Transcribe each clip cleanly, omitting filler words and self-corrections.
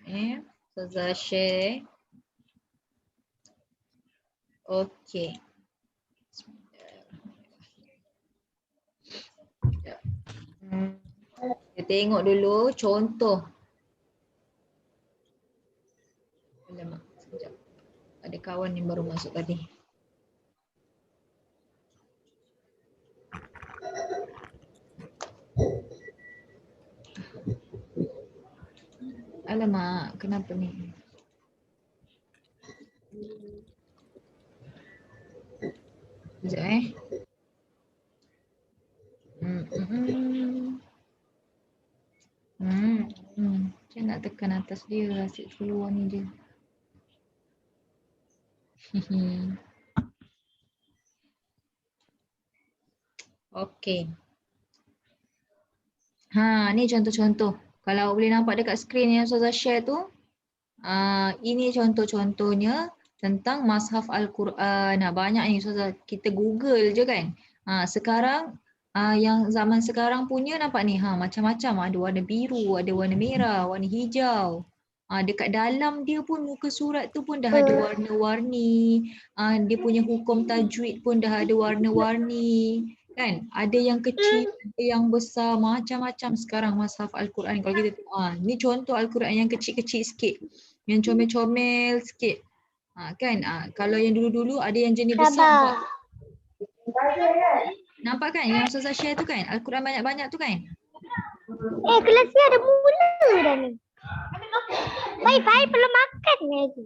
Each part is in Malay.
Ustazah share. Okey. Kita tengok dulu contoh. Alamak, sekejap. Ada kawan yang baru masuk tadi. Alamak, kenapa ni? Sekejap Saya nak tekan atas dia, asyik keluar ni je. Okey. Ni contoh-contoh. Kalau boleh nampak dekat skrin yang Ustazah share tu, ini contoh-contohnya tentang Mashaf Al-Quran. Banyak ni Ustazah, kita Google je kan. Sekarang yang zaman sekarang punya nampak ni, macam-macam. Ada warna biru, ada warna merah, warna hijau. Dekat dalam dia pun muka surat tu pun dah ada warna-warni. Dia punya hukum tajwid pun dah ada warna-warni. Kan? Ada yang kecil, ada yang besar, macam-macam sekarang Mashaf Al-Quran. Kalau kita tengok, ni contoh Al-Quran yang kecil-kecil sikit. Yang comel-comel sikit. Kan? Kalau yang dulu-dulu ada yang jenis besar. Nampak kan yang Ustazah share tu kan? Al-Quran banyak-banyak tu kan? Kelas ni ada mula dah ni. Baik belum makan lagi.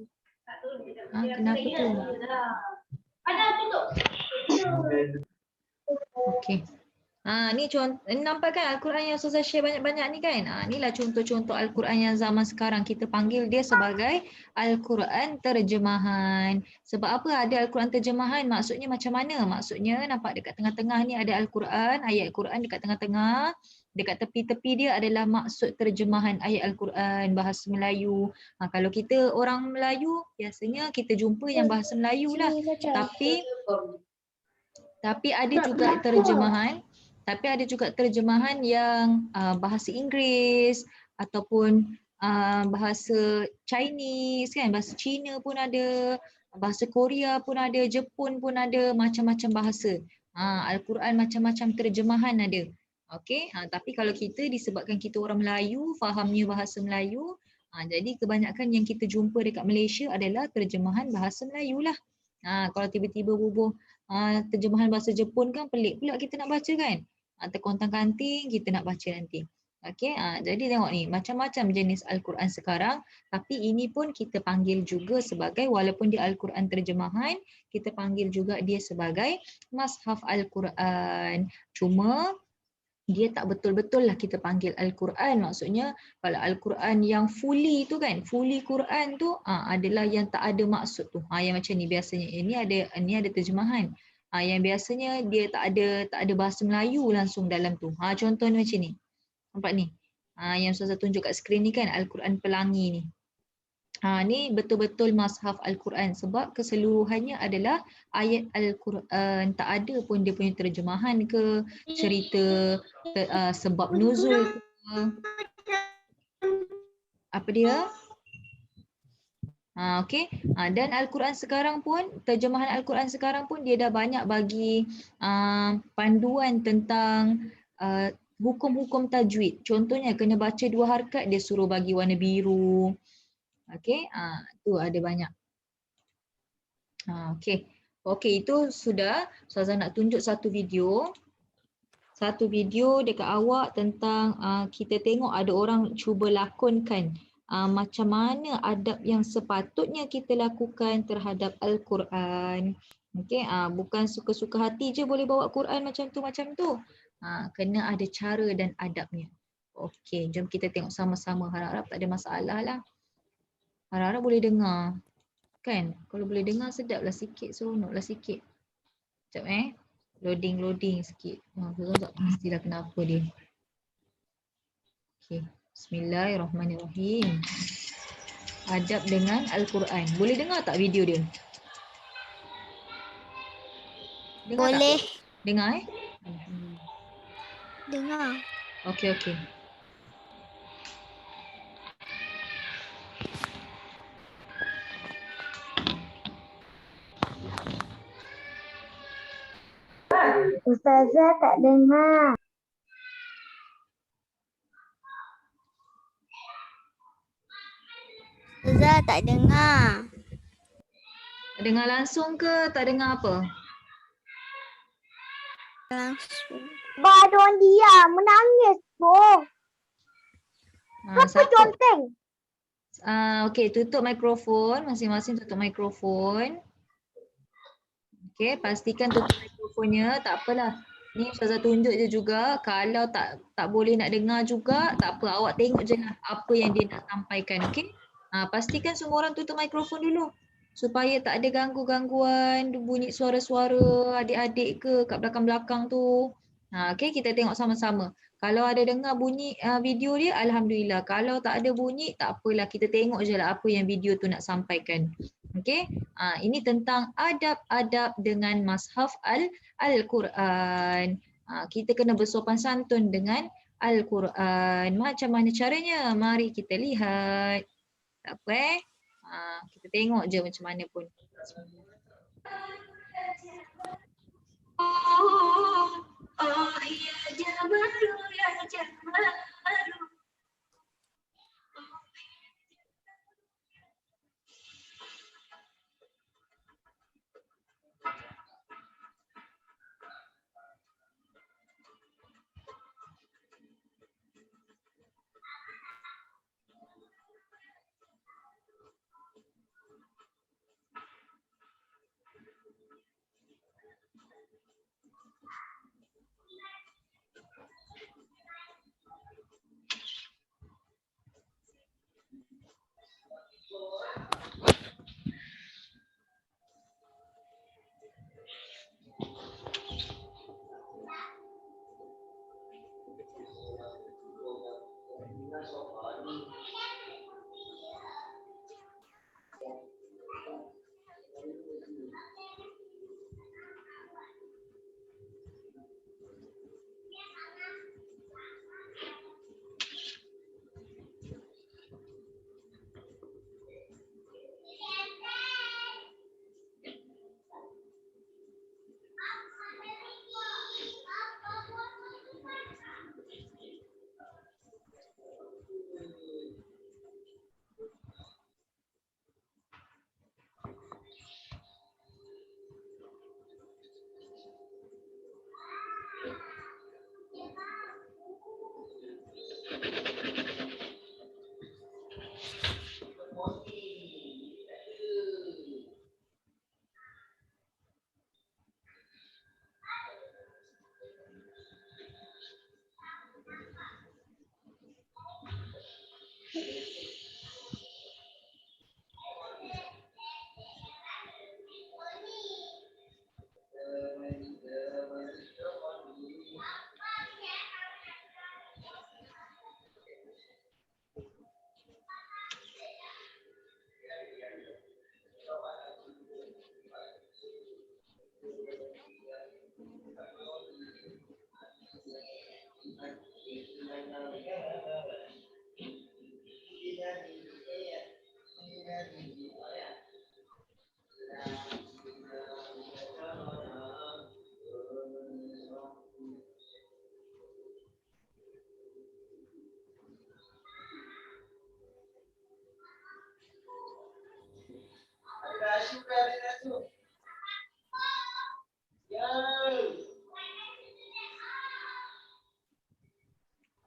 Kenapa tu? Okey. Ni contoh, nampak kan Al-Quran yang Ustazah share banyak-banyak ni kan? Inilah contoh-contoh Al-Quran yang zaman sekarang. Kita panggil dia sebagai Al-Quran terjemahan. Sebab apa ada Al-Quran terjemahan? Maksudnya macam mana? Maksudnya nampak dekat tengah-tengah ni ada Al-Quran, ayat Al-Quran dekat tengah-tengah. Dekat tepi-tepi dia adalah maksud terjemahan ayat Al-Quran bahasa Melayu. Kalau kita orang Melayu, biasanya kita jumpa yang bahasa Melayu lah. Tapi ada juga terjemahan yang bahasa Inggeris ataupun bahasa Chinese kan, bahasa Cina pun ada, bahasa Korea pun ada, Jepun pun ada, macam-macam bahasa. Al-Quran macam-macam terjemahan ada. Okey, tapi kalau kita disebabkan kita orang Melayu, fahamnya bahasa Melayu, jadi kebanyakan yang kita jumpa dekat Malaysia adalah terjemahan bahasa Melayu lah. Kalau tiba-tiba bubuh terjemahan bahasa Jepun kan pelik pula kita nak baca kan. Terkontang-kanting kita nak baca nanti. Okey, jadi tengok ni macam-macam jenis Al-Quran sekarang, tapi ini pun kita panggil juga sebagai, walaupun dia Al-Quran terjemahan, kita panggil juga dia sebagai Mashaf Al-Quran. Cuma dia tak betul-betul lah kita panggil Al-Quran. Maksudnya kalau Al-Quran yang fully tu kan, fully Quran tu adalah yang tak ada maksud tu. Yang macam ni biasanya. Ini ada terjemahan. Yang biasanya dia tak ada bahasa Melayu langsung dalam tu. Contohnya macam ni. Nampak ni. Yang Ustazah tunjuk kat skrin ni kan, Al-Quran Pelangi ni. Ni betul-betul Mashaf Al-Quran sebab keseluruhannya adalah ayat Al-Quran. Tak ada pun dia punya terjemahan ke, cerita sebab nuzul ke. Apa dia? Okey. Dan Al-Quran sekarang pun, terjemahan Al-Quran sekarang pun dia dah banyak bagi panduan tentang hukum-hukum tajwid. Contohnya kena baca 2 harakat, dia suruh bagi warna biru. Okey, tu ada banyak. Okey. Okey, itu sudah. Ustazah nak tunjuk satu video. Satu video dekat awak tentang kita tengok ada orang cuba lakonkan macam mana adab yang sepatutnya kita lakukan terhadap Al-Quran. Okey, bukan suka-suka hati je boleh bawa Quran macam tu. Kena ada cara dan adabnya. Okey, jom kita tengok sama-sama. Harap-harap tak ada masalah lah. Harap-harap boleh dengar. Kan? Kalau boleh dengar sedaplah sikit, seronoklah sikit. Sekejap Loading sikit. Tak pastilah kenapa dia. Okey. Bismillahirrahmanirrahim. Adab dengan Al-Quran. Boleh dengar tak video dia? Dengar boleh. Tak? Dengar Dengar. Okey. Ustazah tak dengar. Ustazah tak dengar. Dengar langsung ke tak dengar apa? Langsung. Baru orang dia menangis tu. Apa Siapa? conteng? Okey, tutup mikrofon. Masing-masing tutup mikrofon. Okey, pastikan tutup mikrofonnya. Tak apalah. Ni Ustazah tunjuk je juga. Kalau tak boleh nak dengar juga, tak apa. Awak tengok je lah apa yang dia nak sampaikan. Okey? Pastikan semua orang tutup mikrofon dulu. Supaya tak ada gangguan bunyi suara-suara adik-adik ke kat belakang-belakang tu. Okey, kita tengok sama-sama. Kalau ada dengar bunyi video dia, Alhamdulillah. Kalau tak ada bunyi, tak apalah. Kita tengok je lah apa yang video tu nak sampaikan. Okey, ini tentang adab-adab dengan Mashaf Al-Quran. Kita kena bersopan santun dengan Al-Quran. Macam mana caranya? Mari kita lihat. Tak apa kita tengok je macam mana pun. Oh ya Jabaru ya Jabaru.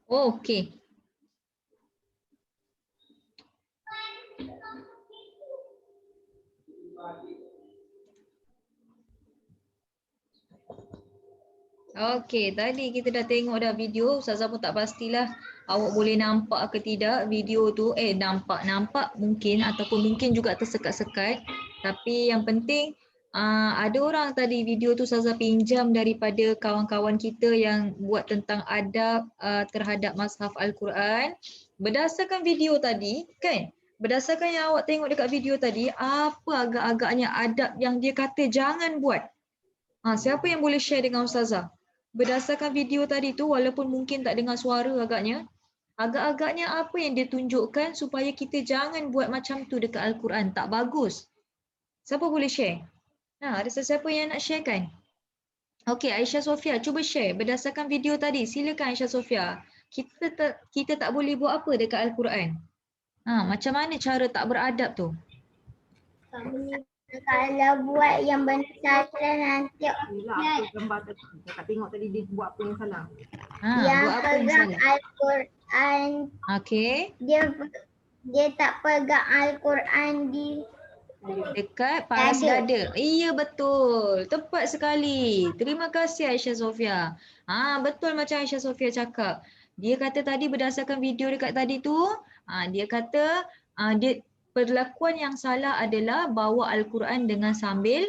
Okey. Okey, tadi kita dah tengok dah video. Ustazah pun tak pastilah awak boleh nampak ke tidak video tu. Nampak mungkin ataupun mungkin juga tersekat-sekat. Tapi yang penting ada orang tadi video tu Ustazah pinjam daripada kawan-kawan kita yang buat tentang adab terhadap Mashaf Al-Quran. Berdasarkan video tadi kan, berdasarkan yang awak tengok dekat video tadi, apa agak-agaknya adab yang dia kata jangan buat? Siapa yang boleh share dengan Ustazah? Berdasarkan video tadi tu, walaupun mungkin tak dengar suara agaknya apa yang dia tunjukkan supaya kita jangan buat macam tu dekat Al-Quran. Tak bagus. Siapa boleh share? Ada sesiapa yang nak share kan? Okey, Aisyah Sofia cuba share berdasarkan video tadi. Silakan Aisyah Sofia. Kita tak boleh buat apa dekat Al-Quran? Macam mana cara tak beradab tu? Kalau buat yang benda salah nanti Itulah apa gambar tadi. Kakak tengok tadi dia buat apa yang salah. yang Buat apa yang pegang salah? Al-Quran Okey, dia tak pegang Al-Quran di dekat paras dada. Iya betul. Tepat sekali. Terima kasih Aisyah Sofia. Betul macam Aisyah Sofia cakap. Dia kata tadi berdasarkan video dekat tadi tu, dia kata dia perlakuan yang salah adalah bawa Al-Quran dengan sambil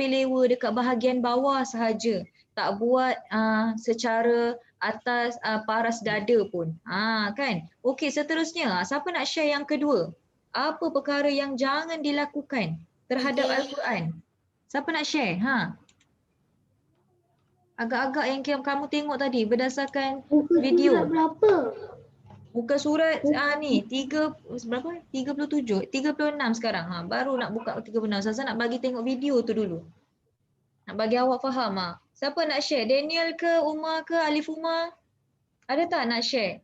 lewa dekat bahagian bawah sahaja. Tak buat secara atas paras dada pun. Kan? Okey, seterusnya. Siapa nak share yang kedua? Apa perkara yang jangan dilakukan terhadap Al-Quran? Siapa nak share? Agak-agak yang kamu tengok tadi berdasarkan video. berapa? Muka surat ni 37, 36 sekarang. Baru nak buka 36. Sasa nak bagi tengok video tu dulu. Nak bagi awak faham. Siapa nak share? Daniel ke, Umar ke, Alif Umar? Ada tak nak share?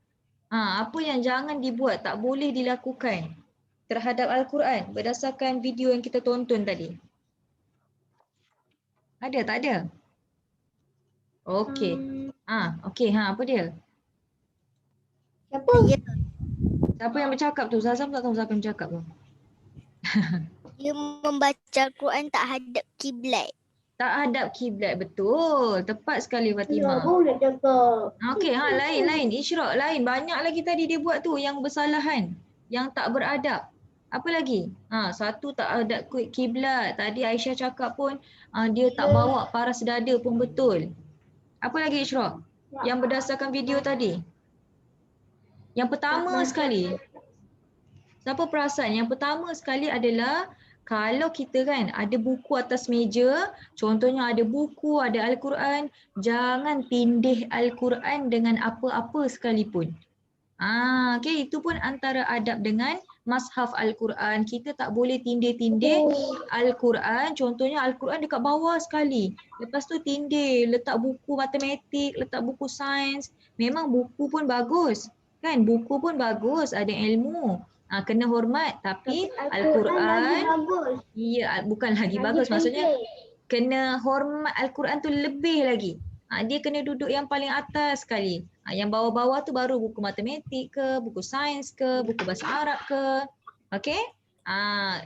Apa yang jangan dibuat, tak boleh dilakukan terhadap Al-Quran berdasarkan video yang kita tonton tadi? Ada tak ada? Okey. Okey, apa dia? Siapa? Siapa yang bercakap tu? Zazam tak tahu siapa yang bercakap tu. Dia membaca Al-Quran tak hadap kiblat. Tak hadap kiblat, betul. Tepat sekali Fatimah. Nak cakap. Okey, lain. Isyraq lain. Banyak lagi tadi dia buat tu yang bersalahan, yang tak beradab. Apa lagi? Satu tak hadap kiblat. Tadi Aisyah cakap pun dia tak bawa paras dada pun betul. Apa lagi Isyraq? Yang berdasarkan video tadi. Yang pertama sekali. Siapa perasan? Yang pertama sekali adalah kalau kita kan ada buku atas meja, contohnya ada buku, ada Al-Quran, jangan tindih Al-Quran dengan apa-apa sekalipun. Okay, itu pun antara adab dengan mashaf Al-Quran. Kita tak boleh tindih-tindih Al-Quran. Contohnya Al-Quran dekat bawah sekali. Lepas tu tindih, letak buku matematik, letak buku sains. Memang buku pun bagus. Kan, buku pun bagus, ada ilmu. Kena hormat, tapi Al-Quran bukan lagi bagus, maksudnya kena hormat Al-Quran tu lebih lagi. Dia kena duduk yang paling atas sekali. Yang bawah-bawah tu baru buku matematik ke, buku sains ke, buku bahasa Arab ke. Okey?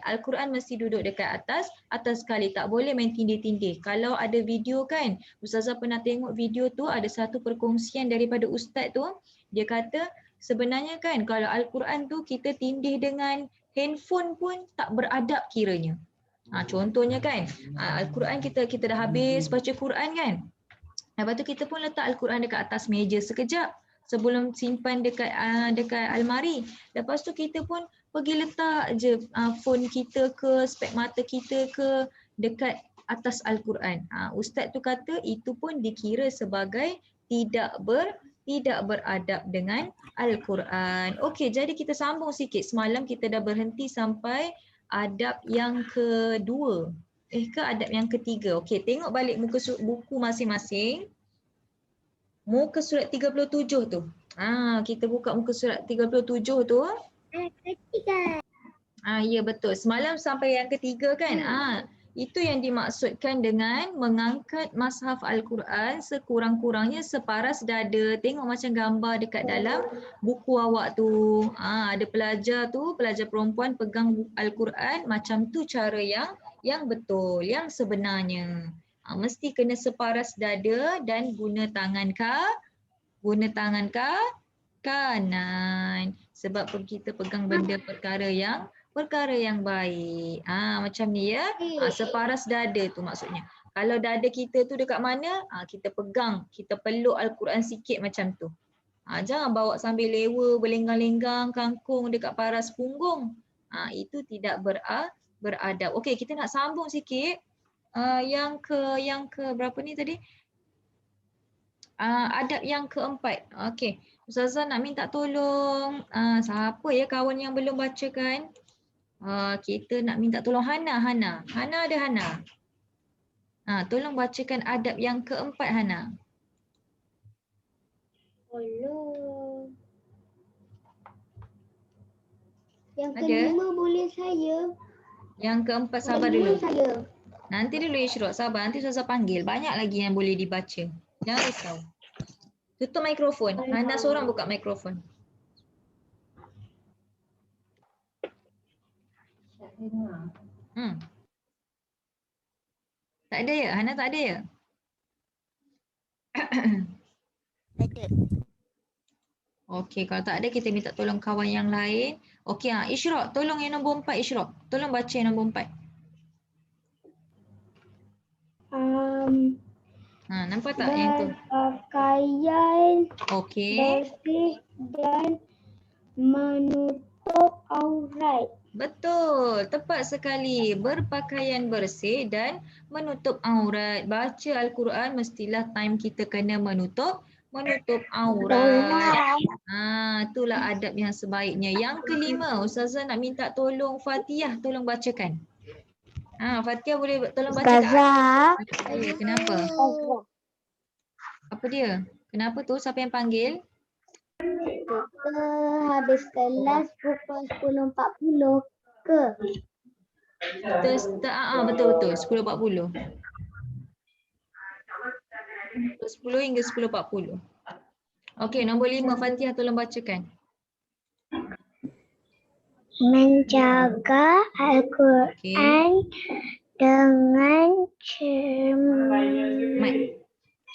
Al-Quran mesti duduk dekat atas sekali. Tak boleh main tindih-tindih. Kalau ada video kan, Ustazah pernah tengok video tu, ada satu perkongsian daripada ustaz tu, dia kata sebenarnya kan kalau Al-Quran tu kita tindih dengan handphone pun tak beradab kiranya. Contohnya kan, Al-Quran kita dah habis baca Quran kan. Lepas tu kita pun letak Al-Quran dekat atas meja sekejap sebelum simpan dekat almari. Lepas tu kita pun pergi letak je phone kita ke, spek mata kita ke dekat atas Al-Quran. Ustaz tu kata itu pun dikira sebagai tidak beradab dengan Al-Quran. Okey, jadi kita sambung sikit. Semalam kita dah berhenti sampai adab yang kedua. Ke adab yang ketiga. Okey, tengok balik muka buku masing-masing. Muka surat 37 tu. Kita buka muka surat 37 tu. Ketiga. Ya betul. Semalam sampai yang ketiga kan? Itu yang dimaksudkan dengan mengangkat mashaf Al-Quran sekurang-kurangnya separas dada. Tengok macam gambar dekat dalam buku awak tu. Ada pelajar tu, pelajar perempuan pegang Al-Quran. Macam tu cara yang betul, yang sebenarnya. Mesti kena separas dada dan guna tangan kanan. Sebab kita pegang benda perkara yang baik. Macam ni ya. Separas dada tu maksudnya. Kalau dada kita tu dekat mana, kita pegang, kita peluk Al-Quran sikit macam tu. Jangan bawa sambil lewa, berlenggang-lenggang, kangkung dekat paras punggung. Itu tidak beradab. Okey, kita nak sambung sikit. Yang ke berapa ni tadi? Adab yang keempat. Okey, Ustazah nak minta tolong. Siapa ya kawan yang belum bacakan? Kita nak minta tolong Hana ada Hana. Tolong bacakan adab yang keempat Hana. Allah. Yang Ada? kelima boleh saya. Yang keempat sabar Kelima dulu. saya. Nanti dulu Isyrok, sabar. Nanti Ustazah panggil. Banyak lagi yang boleh dibaca. Jangan risau. Tutup mikrofon. Hana seorang buka mikrofon. Tak ada ya? Hana tak ada ya? Ada. Okey, kalau tak ada kita minta tolong kawan yang lain. Okey, Isyrok, tolong yang nombor 4 Isyrok. Tolong baca yang nombor 4. Nampak tak yang tu? Berpakaian Okey. bersih dan menutup aurat. Betul, tepat sekali. Berpakaian bersih dan menutup aurat. Baca Al-Quran mestilah time kita kena menutup aurat. Itulah adab yang sebaiknya. Yang kelima, Ustazah nak minta tolong Fatihah tolong bacakan. Fatihah boleh tolong baca tak? Ustazah. Saya, kenapa? Apa dia? Kenapa tu? Siapa yang panggil? Kita habis kelas pukul 10.40 ke? Betul-betul 10.40. 10 hingga 10.40. Okey, nombor 5 Fatihah tolong bacakan. Menjaga Al-Quran dengan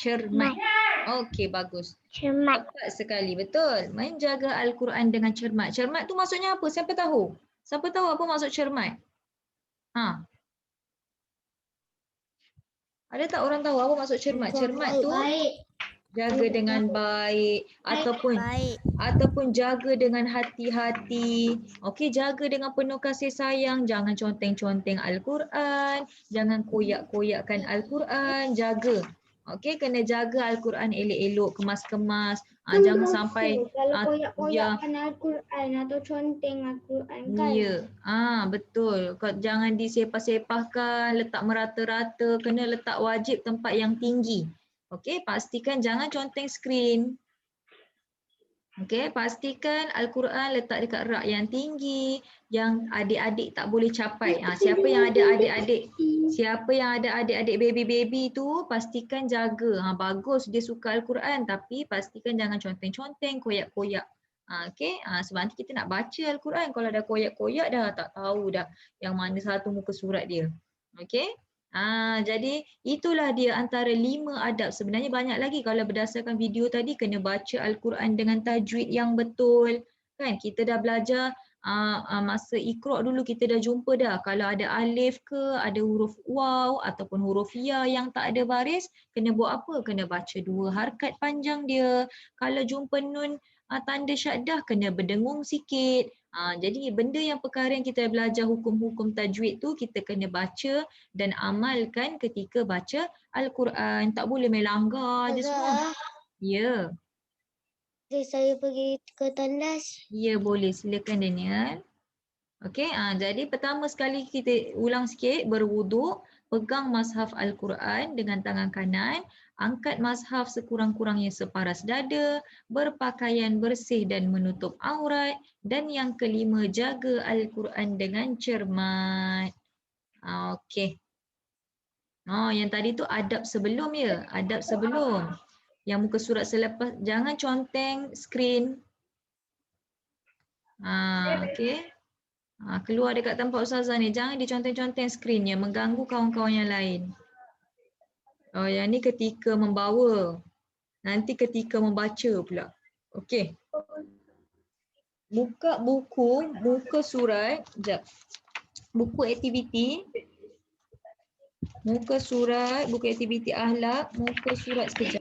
Cermat. Okey, bagus. cermat. Tepat sekali, betul. Menjaga Al-Quran dengan cermat. Cermat tu maksudnya apa? Siapa tahu? Siapa tahu apa maksud cermat? Ada tak orang tahu apa maksud cermat? Cermat tu jaga dengan baik ataupun jaga dengan hati-hati. Okey, jaga dengan penuh kasih sayang, jangan conteng-conteng Al-Quran, jangan koyak-koyakkan Al-Quran, jaga. Okey, kena jaga Al-Quran elok-elok, kemas-kemas. Jangan sampai koyak-koyakkan Al-Quran atau conteng Al-Quran kan? Ya, betul. Jangan disepah-sepahkan, letak merata-rata, kena letak wajib tempat yang tinggi. Okey, pastikan jangan conteng skrin. Okey, pastikan Al-Quran letak dekat rak yang tinggi, yang adik-adik tak boleh capai. Siapa yang ada adik-adik baby-baby tu, pastikan jaga. Bagus dia suka Al-Quran tapi pastikan jangan conteng-conteng, koyak-koyak. Okey, sebab nanti kita nak baca Al-Quran, kalau dah koyak-koyak dah tak tahu dah yang mana satu muka surat dia. Okey? Jadi itulah dia antara 5 adab. Sebenarnya banyak lagi kalau berdasarkan video tadi, kena baca Al-Quran dengan tajwid yang betul. Kan kita dah belajar masa Iqra' dulu kita dah jumpa dah. Kalau ada alif ke, ada huruf waw ataupun huruf ya yang tak ada baris, kena buat apa? Kena baca 2 harakat panjang dia. Kalau jumpa nun tanda syaddah, kena berdengung sikit. Jadi benda yang perkara yang kita belajar hukum-hukum tajwid tu kita kena baca dan amalkan ketika baca Al-Quran. Tak boleh main langgar je semua. Ya. Saya pergi ke tandas. Ya, boleh. Silakan Daniel. Okey, jadi pertama sekali kita ulang sikit, berwuduk, pegang mushaf Al-Quran dengan tangan kanan, angkat mushaf sekurang-kurangnya separas dada, berpakaian bersih dan menutup aurat, dan yang kelima, jaga Al-Quran dengan cermat. Okey. Yang tadi tu adab sebelum ya, adab sebelum. Yang muka surat selepas, jangan conteng skrin. Okey. Keluar dekat tempat Ustazah ni, jangan diconteng-conteng skrinnya, mengganggu kawan-kawan yang lain. Yang ni ketika membawa, nanti ketika membaca pula. Okey. Buka buku, muka surat, sekejap. Buku aktiviti. Muka surat, buku aktiviti akhlak, muka surat sekejap.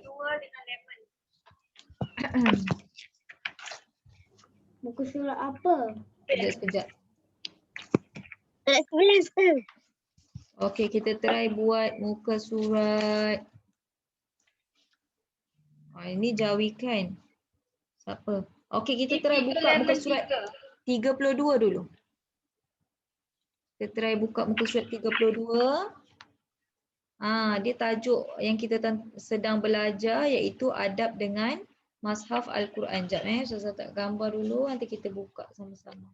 Muka surat apa? Sekejap. Surat 11 tu. Okey, kita try buat muka surat. Ini jawikan. Siapa? Okey, kita try buka muka surat 32 dulu. Kita try buka muka surat 32. Dia tajuk yang kita sedang belajar iaitu adab dengan Mushaf Al-Quran. Sekejap Ustazah tak gambar dulu, nanti kita buka sama-sama.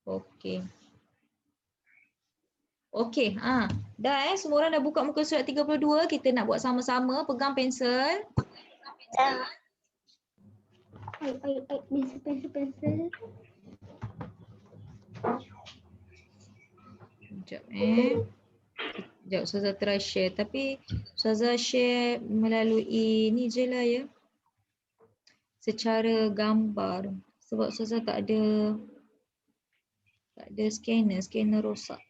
Okey. Okey, dah semua orang dah buka muka surat 32. Kita nak buat sama-sama. Pegang pensel. Dah. Pensel. Sekejap Sekejap Ustazah try share. Tapi Ustazah share melalui ni je lah ya. Secara gambar. Sebab Ustazah tak ada scanner rosak.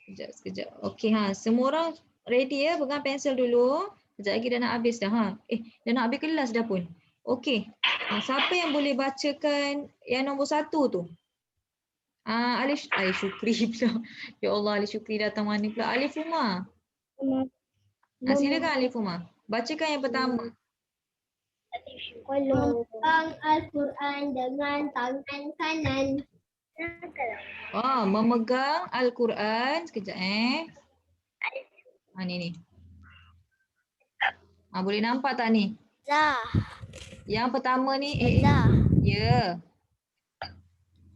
Sekejap. Okey semua orang ready ya, pegang pensel dulu. Sekejap lagi dah nak habis dah dah nak habis kelas dah pun. Okey. Siapa yang boleh bacakan yang nombor 1 tu? Alif Syukri pula. Ya Allah, Alif Syukri datang mana pula? Alif Umar. Silakan Alif Umar. Bacakan yang pertama. Memegang Al-Quran dengan tangan kanan. Memegang Al-Quran. Sekejap ni. Boleh nampak tak ni? Dah. Yang pertama ni Dah. Ya.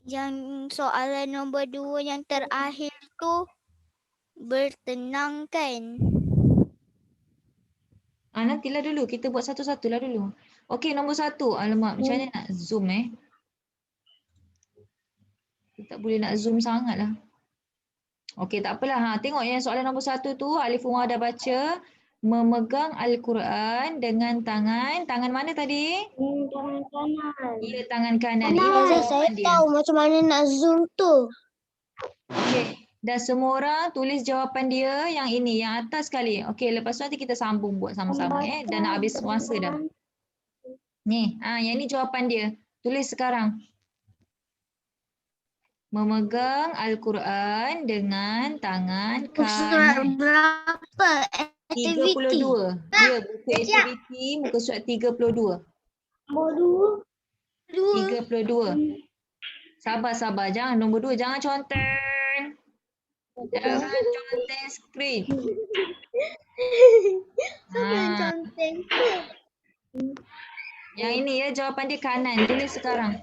Yang soalan nombor 2 yang terakhir tu bertenang kan? Nantilah dulu. Kita buat satu-satulah dulu. Okey, nombor 1. Alamak, macam mana nak zoom Kita tak boleh nak zoom sangat lah. Okey, tak apalah. Tengok yang soalan nombor 1 tu. Alif Umar dah baca. Memegang Al-Quran dengan tangan. Tangan mana tadi? Tangan kanan. Ya, tangan kanan. Saya tahu macam mana nak zoom tu. Okey. Dan semua orang tulis jawapan dia yang ini, yang atas sekali. Okey, lepas tu nanti kita sambung buat sama-sama Dan nak habis masa dah. Ni, yang ni jawapan dia. Tulis sekarang. Memegang Al-Quran dengan tangan kanan. Berapa? 32. Ya, buku aktiviti muka surat 32. Nombor 32. Sabar. Jangan nombor 2. Jangan conteng. Jangan conteng skrin. conteng. Yang ini ya, jawapan dia kanan. Tulis sekarang.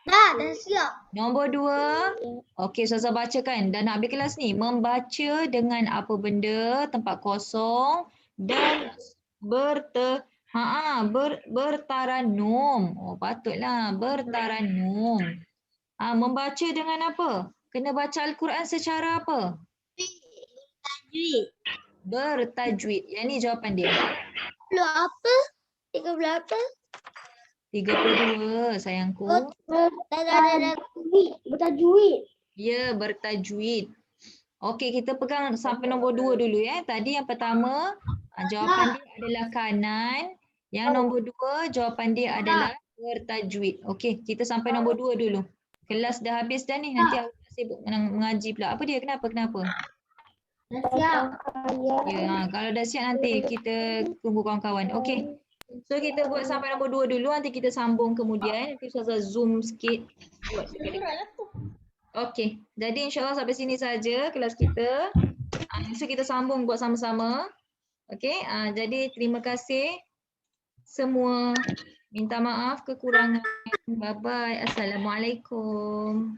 Dah siap. Nombor 2. Okey, Ustazah bacakan. Dan nak habis kelas ni. Membaca dengan apa benda, tempat kosong dan bertaranum. Patutlah. Bertaranum. Membaca dengan apa? Kena baca Al-Quran secara apa? Bertajwid. Yang ni jawapan dia. Apa? 38? 32 sayangku. Bertajwid. Ya, bertajwid. Okey, kita pegang sampai nombor 2 dulu ya. Tadi yang pertama, jawapan dia adalah kanan. Yang nombor 2, jawapan dia adalah bertajwid. Okey, kita sampai nombor 2 dulu. Kelas dah habis dah ni. Nanti aku sibuk mengaji pula. Apa dia? Kenapa? Dah siap. Ya, kalau dah siap nanti kita tunggu kawan-kawan. Okey. So kita buat sampai nombor 2 dulu, nanti kita sambung kemudian. Nanti Ustazah zoom sikit. Okey, jadi insyaAllah sampai sini saja kelas kita. So kita sambung buat sama-sama. Okey, jadi terima kasih semua. Minta maaf kekurangan. Bye-bye. Assalamualaikum.